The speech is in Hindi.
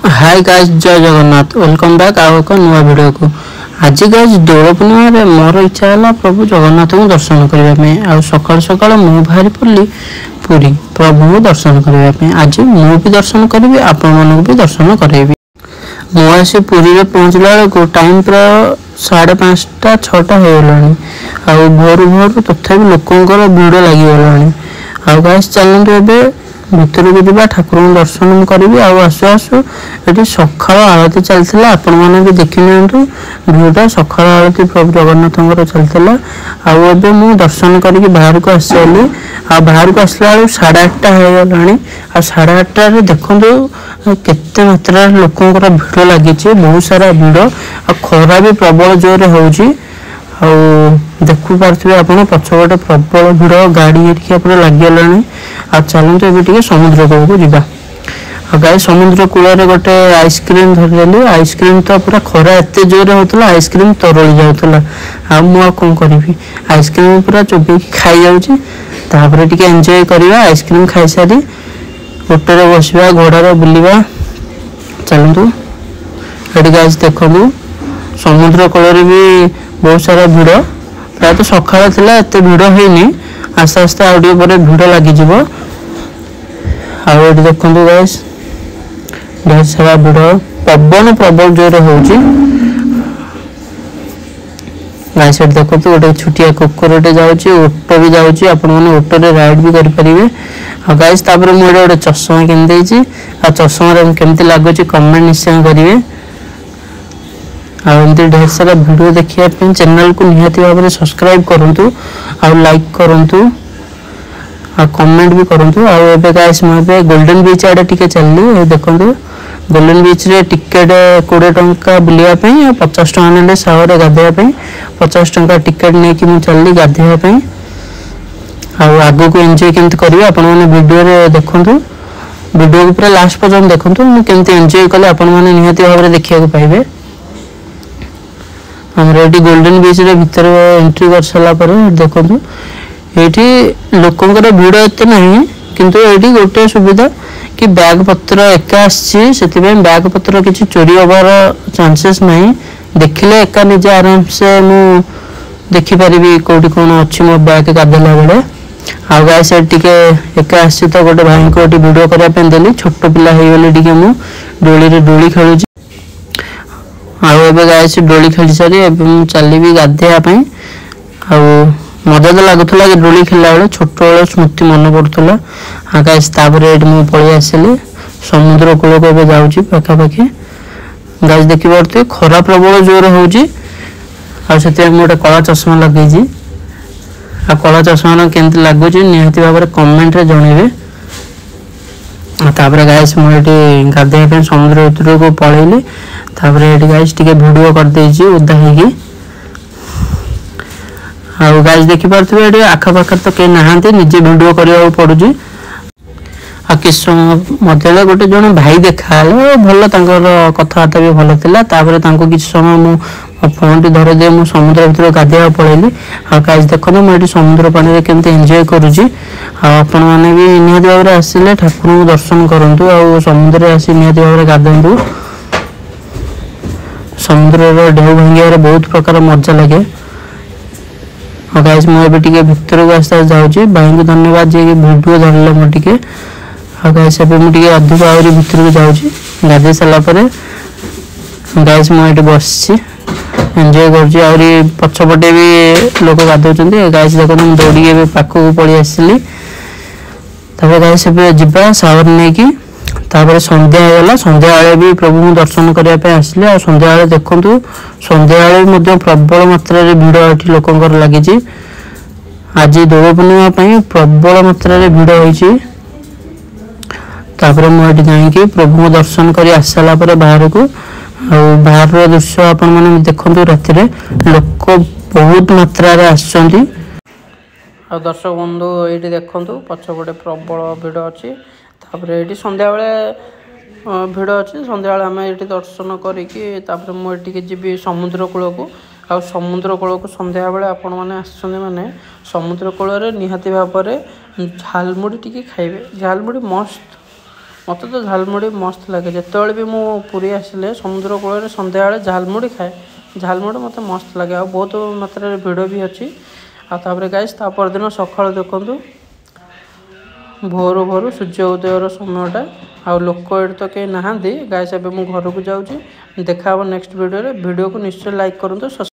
हाय गाइस, जय जगन्नाथ। वेलकम बैक आउ एक नुआ वीडियो को। आज गाइस दोल पूर्णिमा मोर इच्छा है प्रभु जगन्नाथ को दर्शन करने आ सकाल सकाल मु बाहरी पड़ी पूरी प्रभु को दर्शन करने। आज मु भी दर्शन करी आपण मन भी दर्शन करेबी। मुझे पुरी में पहुँचला बेलू टाइम पूरा 5:30 6टा हो गलानी। भोर भोर तथापि लोकंर भिड़ लगिगलानी। गाइस चलते एवं भितर को जा ठाकुर दर्शन करी। आसु आसु ये सकाल आरती चलता आपण मैंने भी देखी नि भिड़ा सकाल आरती प्रभु जगन्नाथ चलता। आबे मु दर्शन करके बाहर को आसली। बाहर को आसला 8:30 हो गलानी। 8:30 देखु केते मात्रा लोकंर भिड़ लगी, बहुत सारा भिड़। खरा भी प्रबल जोर हो देखु पारे आप पछपटे प्रबल भिड़ गाड़ी लगिगला। चलते ये समुद्र कूल को जा। गाय समुद्र कूल गोटे आइसक्रीम धरदेली। आइसक्रीम तो पूरा खरा एत जोर होता, आइसक्रीम तरली जाऊला। मुझे कौन करी आइसक्रीम पूरा चोबी खाई जाऊँगी। टे एंजॉय करवा आइसक्रीम खाई सारी ओटोरे बसवा घोड़ार बुलवा। चलतु ये गाइस देखु समुद्र कूल भी बहुत सारा भिड़। प्रायः सकाल था एत भिड़ होनी, आस्ते आस्ते आउ भिड़ लगिज। देखु गाइस ढेर सारा भिड़, पवन प्रबल जोर हो गाइस। देखो गोटे छुटिया कुकुरटे जाऊँगी, ओटो भी जाऊँगी। आपण मैंने ओटोरे राइड भी करेंगे। गाइस तापर मुझे गोटे चश्मा किनी। चश्मा केमती लगुच कमेंट निश्चय करेंगे। आमती ढेर सारा वीडियो देखिए चैनल को निहाती भाव में सब्सक्राइब करूँ, लाइक करूँ, कमेंट भी करूँ। आबे गाइस मुझे गोल्डन बीच आड़े टिके चलली। देखो गोल्डन बीच रे टिकेट 20 टंका बुलायापी, 50 टंका ने सावर गाधेवाई। 50 टंका टिकेट नहीं कि चलली गाधेवाई। आगू को एंजॉय केमती करेंगे आपण मैंने वीडियो देखु। वीडियो को पूरा लास्ट पर्यंत देखु मुझे एंजॉय कले आपण मैंने निहाती भाव में देखा पाइबे। हमारे ये गोल्डन बीच रे भीतर एंट्री कर सारापर देखो ये लोकंर भिड़ एत ना, किंतु ये गोटे सुविधा कि बैग पत्र एका आसी बैग पत्र किसी चोरी हबार चांसेस नहीं। देखिले एका निजे आराम से मु देखिपारि कौटी कौन अच्छी मो बैग गाधेला बेले। गाइस टिके एका आसी तो गोटे भाई को वीडियो करने देली। छोट पिला होगली मु डोली डोली खेलुँ। गाइस डोली खेली सारी चलि गाधेवाई। मजा तो लगुला कि डोली खेलला बेले छोट बेल स्मृति मन पड़ूला। गाइस मुझे पलि आसली समुद्र कूल को जाऊँगी पाखापाखि। गाइस देखिए खरा प्रबल जोर हो गोटे कला चश्मा लगे। कला चश्मा केमती लगुच निहाती भाव में कमेंट रे जनइबे। तापर गाइस मुझे गाधे समुद्र भीतर को पलैली। तापर गाइस टिके वीडियो कर उदा हो। गाइस देखिपे ये आखपाखे तो कहीं नहांती, निजे वीडियो करने पड़ू। कि मत गोटे जन भाई देखा भल कथबार्ता भी भल था। कि समय मो फोन टी धर दे मु समुद्र भीतर गाधेवा पलैली। गाइस देखो मुझे समुद्र पानी केमती एंजॉय करुँची। आपण मैंने भी निहाती भाव में आसिले ठाकुर को दर्शन करूँ। समुद्र आसी निहाती भाव में गाधु। समुद्र ढेउ भांगे बहुत प्रकार मजा लगे। गाइस मुझे भितर को आस्ते जाऊँगी। भाई को धन्यवाद जी वीडियो धरले मोटे। गाइस मुझे अधिक आहरी भितर को जाऊँगी गाधे सारापर। गाइस मुझे बस एंजॉय कर पछपटे भी लोक गाधौं। गाइस देखो दौड़ी पाख को पलि आसली। गाइस जा सावर नहीं तापर संध्या होगा। संध्या भी प्रभु दर्शन करने आसले। संध्या देखु संध्या प्रबल मात्रा भिड़ ये लोकंर लगी। आज दोल पूर्णिमा प्रबल मात्रा भिड़ होती। मुझे जाकि प्रभु दर्शन कर आसाला बाहर को बाहर दृश्य आपण मैंने देखु। राति लोक बहुत मात्रा आसुँच। दर्शक बंधु ये देखु पछपटे प्रबल भिड़ अच्छी। ये संध्या बेले भिड़ अच्छी। संध्या आम ये दर्शन करके मुझे जी समुद्र कूल को। समुद्र कूल को संध्या बेले आपण मैंने माने समुद्र कूल निहाती भाव में झालमुड़ी टी खाइबे। झालमुड़ी मस्त मत तो झालमुड़ी मस्त लगे जिते भी मु पुरी आसिले समुद्र कूल सन्ध्या झालमुड़ी खाए झालमुड़ी मत मस्त लगे आ बहुत मात्रा भिड़ भी अच्छी आपर गाइस परदिन सकाल देखु भोर भोर सूर्य उदयर समयटा आ लोक ये तो कहीं नहांती गाइस। एबे मु घर को जाऊँगी देखा नेक्स्ट वीडियो को निश्चय लाइक करूँ।